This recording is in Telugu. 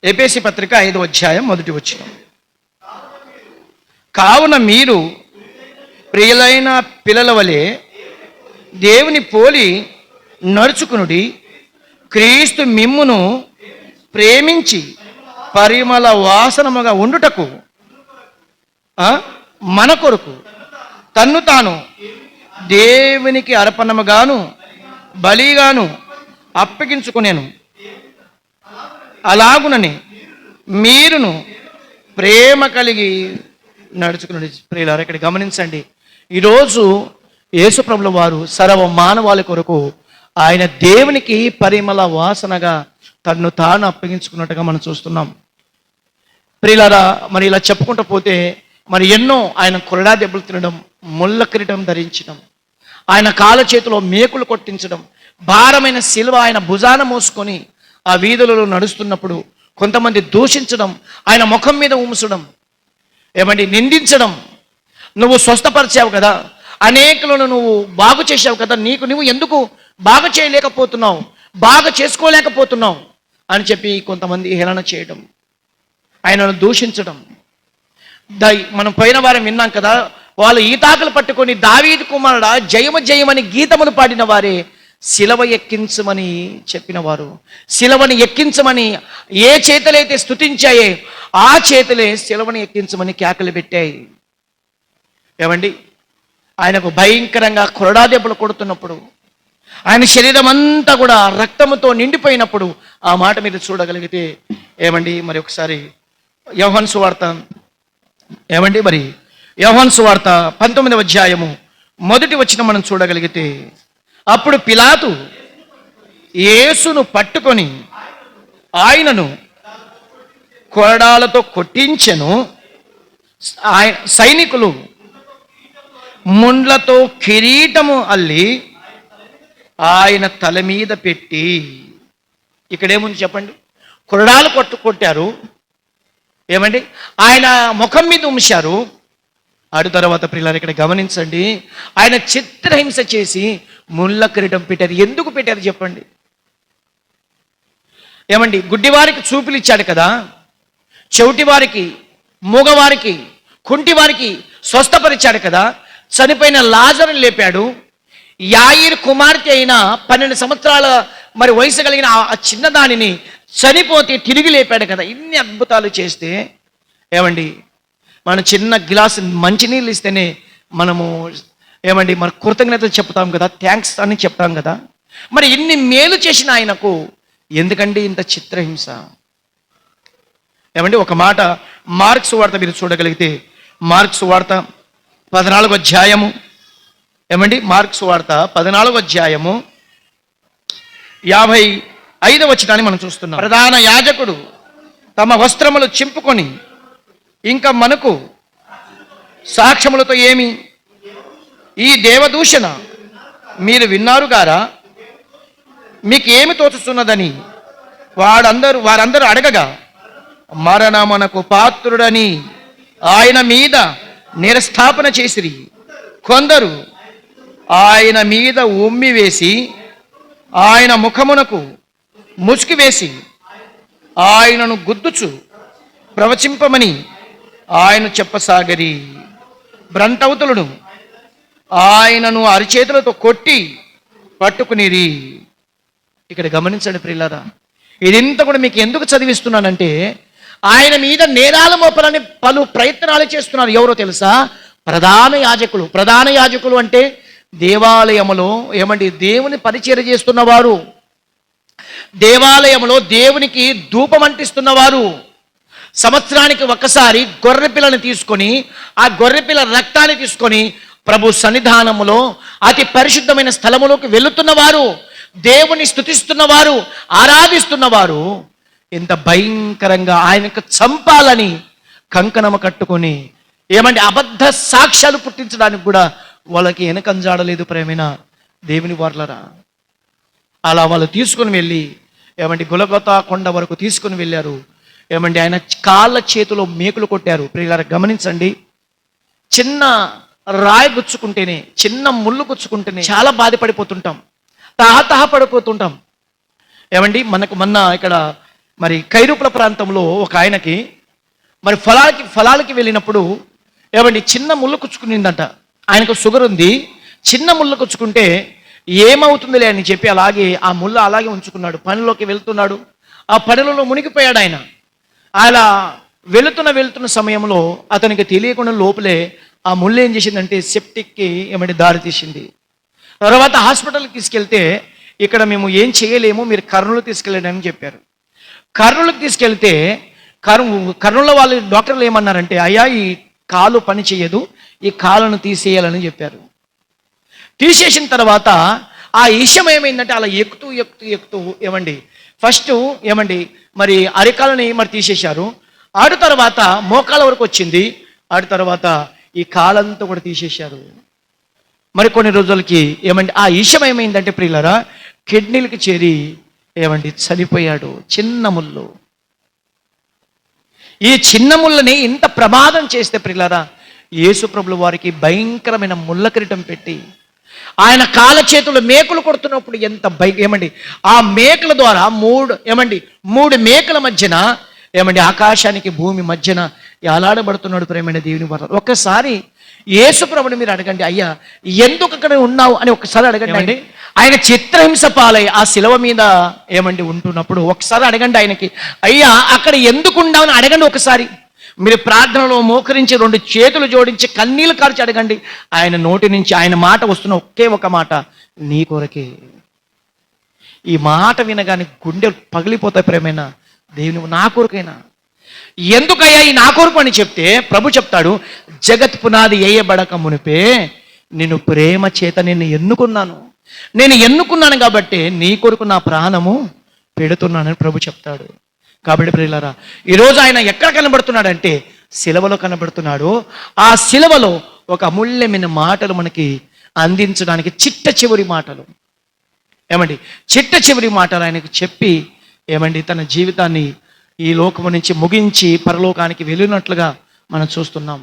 ఎఫెసీ పత్రిక 5వ అధ్యాయం 1వ వచనం. కావున మీరు ప్రియులైన పిల్లల వలె దేవుని పోలి నడుచుకునుడి. క్రీస్తు మిమ్మును ప్రేమించి పరిమళ వాసనముగా ఉండుటకు మన కొరకు తన్ను తాను దేవునికి అర్పణముగాను బలిగాను అప్పగించుకునేను. అలాగునని మీరును ప్రేమ కలిగి నడుచుకుని. ప్రియులారా, ఇక్కడ గమనించండి. ఈరోజు యేసుప్రభుల వారు సర్వ మానవాళి కొరకు ఆయన దేవునికి పరిమళ వాసనగా తన్ను తాను అప్పగించుకున్నట్టుగా మనం చూస్తున్నాం. ప్రియులారా, మరి ఇలా చెప్పుకుంటూ పోతే మరి ఎన్నో ఆయన కొరడా దెబ్బలు తినడం, ముళ్ళ కిరీటం ధరించడం, ఆయన కాళ్ళ చేతిలో మేకులు కొట్టించడం, భారమైన శిలువ ఆయన భుజాన మోసుకొని ఆ వీధులలో నడుస్తున్నప్పుడు కొంతమంది దూషించడం, ఆయన ముఖం మీద ఉమ్ముసడం, నిందించడం. నువ్వు స్వస్థపరిచావు కదా, అనేకులను నువ్వు బాగు చేసావు కదా, నువ్వు ఎందుకు బాగా చేయలేకపోతున్నావు, బాగా చేసుకోలేకపోతున్నావు అని చెప్పి కొంతమంది హేళన చేయడం, ఆయనను దూషించడం. మనం పోయిన వారం విన్నాం కదా, వాళ్ళు ఈతాకులు పట్టుకొని దావీదు కుమారుడా జయము జయమని గీతములు పాడిన వారే శిలవ ఎక్కించమని చెప్పిన వారు. శిలవని ఎక్కించమని ఏ చేతులైతే స్తుతించాయే ఆ చేతులే శిలవని ఎక్కించమని కేకలు పెట్టాయి. ఆయనకు భయంకరంగా కొరడా దెబ్బలు కొడుతున్నప్పుడు, ఆయన శరీరం అంతా కూడా రక్తముతో నిండిపోయినప్పుడు ఆ మాట మీద చూడగలిగితే మరి ఒకసారి యోహాను సువార్త యోహాను సువార్త 19వ అధ్యాయము 1వ వచనం మనం చూడగలిగితే, అప్పుడు పిలాతు యేసును పట్టుకొని ఆయనను కొరడాలతో కొట్టించెను. సైనికులు ముండ్లతో కిరీటము అల్లి ఆయన తల మీద పెట్టి, ఇక్కడేముంది చెప్పండి, కొరడాలు కొట్టారు, ఆయన ముఖం మీద ఉంచారు. అటు తర్వాత ప్రియులారా, ఇక్కడ గమనించండి, ఆయన చిత్రహింస చేసి ముళ్ళ కిరీటం పెట్టారు. ఎందుకు పెట్టారు చెప్పండి? గుడ్డివారికి చూపులు ఇచ్చాడు కదా, చెవిటివారికి, మూగవారికి, కుంటివారికి స్వస్థపరిచాడు కదా, చనిపోయిన లాజరుని లేపాడు. యాయిర్ కుమార్తె అయిన 12 సంవత్సరాల వయసు కలిగిన ఆ చిన్నదానిని చనిపోతే తిరిగి లేపాడు కదా. ఇన్ని అద్భుతాలు చేస్తే మన చిన్న గ్లాసు మంచినీళ్ళు ఇస్తేనే మనము మన కృతజ్ఞతలు చెప్తాం కదా, థ్యాంక్స్ అని చెప్తాం కదా. మరి ఇన్ని మేలు చేసిన ఆయనకు ఎందుకండి ఇంత చిత్రహింస? ఒక మాట మార్క్స్ వార్త మీరు చూడగలిగితే, మార్క్స్ వార్త 14వ అధ్యాయము, మార్క్స్ వార్త 14వ అధ్యాయము 55వ వచనాన్ని మనం చూస్తున్నాం. ప్రధాన యాజకుడు తమ వస్త్రములు చింపుకొని ఇంకా మనకు సాక్ష్యములతో ఏమి, ఈ దేవదూషణ మీరు విన్నారు గారా, మీకు ఏమి తోచుతున్నదని వారందరూ అడగగా, మరణమునకు పాత్రుడని ఆయన మీద నిరస్థాపన చేసిరి. కొందరు ఆయన మీద ఉమ్మి వేసి ఆయన ముఖమునకు ముసుగు వేసి ఆయనను గుద్దుచు ప్రవచింపమని ఆయన చెప్పసాగరి. బ్రంతవుతులను ఆయనను అరిచేతులతో కొట్టి పట్టుకునిరి. ఇక్కడ గమనించండి ప్రియులారా, ఇదంతా కూడా మీకు ఎందుకు చదివిస్తున్నానంటే, ఆయన మీద నేరాలు మోపాలని పలు ప్రయత్నాలు చేస్తున్నారు. ఎవరో తెలుసా? ప్రధాన యాజకులు. ప్రధాన యాజకులు అంటే దేవాలయములో దేవుని పరిచర్య చేస్తున్నవారు, దేవాలయంలో దేవునికి ధూపం అంటిస్తున్నవారు. సంవత్సరానికి ఒకసారి గొర్రెపిల్లని తీసుకొని, ఆ గొర్రెపిల్ల రక్తాన్ని తీసుకొని ప్రభు సన్నిధానములో అతి పరిశుద్ధమైన స్థలములోకి వెళుతున్నవారు, దేవుని స్తుతిస్తున్నవారు, ఆరాధిస్తున్నవారు ఎంత భయంకరంగా ఆయనకు చంపాలని కంకణము కట్టుకొని అబద్ధ సాక్ష్యాలు పుట్టించడానికి కూడా వాళ్ళకి వెనకంజాడలేదు. ప్రేమైన దేవుని వారలారా, అలా వాళ్ళు తీసుకుని వెళ్ళి గొలగొతా కొండ వరకు తీసుకుని వెళ్ళారు. ఆయన కాళ్ళ చేతిలో మేకులు కొట్టారు. ప్రియులారా, గమనించండి, చిన్న రాయి గుచ్చుకుంటేనే, చిన్న ముళ్ళు గుచ్చుకుంటేనే చాలా బాధపడిపోతుంటాం, తహతహ పడిపోతుంటాం. మనకు మొన్న ఇక్కడ మరి కైరూపుల ప్రాంతంలో ఒక ఆయనకి మరి ఫలాలకి వెళ్ళినప్పుడు ఏమండి చిన్న ముళ్ళు కుచ్చుకునిందంట. ఆయనకు షుగర్ ఉంది, చిన్న ముళ్ళు కుచ్చుకుంటే ఏమవుతుందిలే అని చెప్పి అలాగే ఆ ముళ్ళ అలాగే ఉంచుకున్నాడు. పనిలోకి వెళ్తున్నాడు, ఆ పనులలో మునిగిపోయాడు ఆయన. అలా వెళుతున్న సమయంలో అతనికి తెలియకుండా లోపలే ఆ ముళ్ళు ఏం చేసిందంటే సెప్టిక్కి ఏమంటే దారి తీసింది. తర్వాత హాస్పిటల్కి తీసుకెళ్తే ఇక్కడ మేము ఏం చేయలేము, మీరు కర్నూలు తీసుకెళ్ళండి అని చెప్పారు. కర్నూలుకి తీసుకెళ్తే కర్నూలు వాళ్ళు డాక్టర్లు ఏమన్నారంటే, అయ్యా ఈ కాలు పని చేయదు, ఈ కాలును తీసేయాలని చెప్పారు. తీసేసిన తర్వాత ఆ విషయం ఏమైందంటే అలా ఎక్కుతూ ఏమండి ఫస్ట్ ఏమండి మరి అరికాలని మరి తీసేశారు. ఆడు తర్వాత మోకాల వరకు వచ్చింది, ఆడు తర్వాత ఈ కాలంతా కూడా తీసేశారు. మరి కొన్ని రోజులకి ఏమండి ఆ విషయం ఏమైందంటే ప్రియులరా కిడ్నీలకు చేరి ఏమండి చనిపోయాడు. చిన్న ముళ్ళు. ఈ చిన్న ముళ్ళని ఇంత ప్రమాదం చేస్తే ప్రియులరా యేసు ప్రభుల వారికి భయంకరమైన ముళ్ళ కిరీటం పెట్టి ఆయన కాళ్ళ చేతులు మేకులు కొడుతున్నప్పుడు ఎంత ఏమండి ఆ మేకల ద్వారా మూడు మేకల మధ్యన ఏమండి ఆకాశానికి భూమి మధ్యన ఎలాడబడుతున్నాడు ప్రేమైన దేవుని వల్ల. ఒక్కసారి యేసు ప్రభుని మీరు అడగండి, అయ్యా ఎందుకు అక్కడ ఉన్నావు అని ఒకసారి అడగండి. ఆయన చిత్రహింస పాలై ఆ శిలువ మీద ఏమండి ఉంటున్నప్పుడు ఒకసారి అడగండి ఆయనకి, అయ్యా అక్కడ ఎందుకు ఉన్నావు అని అడగండి. ఒకసారి మీరు ప్రార్థనలో మోకరించి 2 చేతులు జోడించి కన్నీళ్లు కార్చి అడగండి. ఆయన నోటి నుంచి ఆయన మాట వస్తున్న ఒకే ఒక మాట, నీ కొరకే. ఈ మాట వినగానే గుండె పగిలిపోతాయి ప్రేమైన దేవుని, నా కొరకైనా. ఎందుకయ్యా ఈ నా కొరకు అని చెప్తే ప్రభు చెప్తాడు, జగత్ పునాది వేయబడక మునిపే నేను ప్రేమ చేత నిన్ను ఎన్నుకున్నాను కాబట్టి నీ కొరకు నా ప్రాణము పెడుతున్నానని ప్రభు చెప్తాడు. కాబట్టి ప్రియులారా ఈరోజు ఆయన ఎక్కడ కనబడుతున్నాడంటే శిలువలో కనబడుతున్నాడు. ఆ శిలువలో ఒక అమూల్యమైన మాటలు మనకి అందించడానికి చిట్ట చివరి మాటలు ఆయనకు చెప్పి తన జీవితాన్ని ఈ లోకము నుంచి ముగించి పరలోకానికి వెళ్ళినట్లుగా మనం చూస్తున్నాం.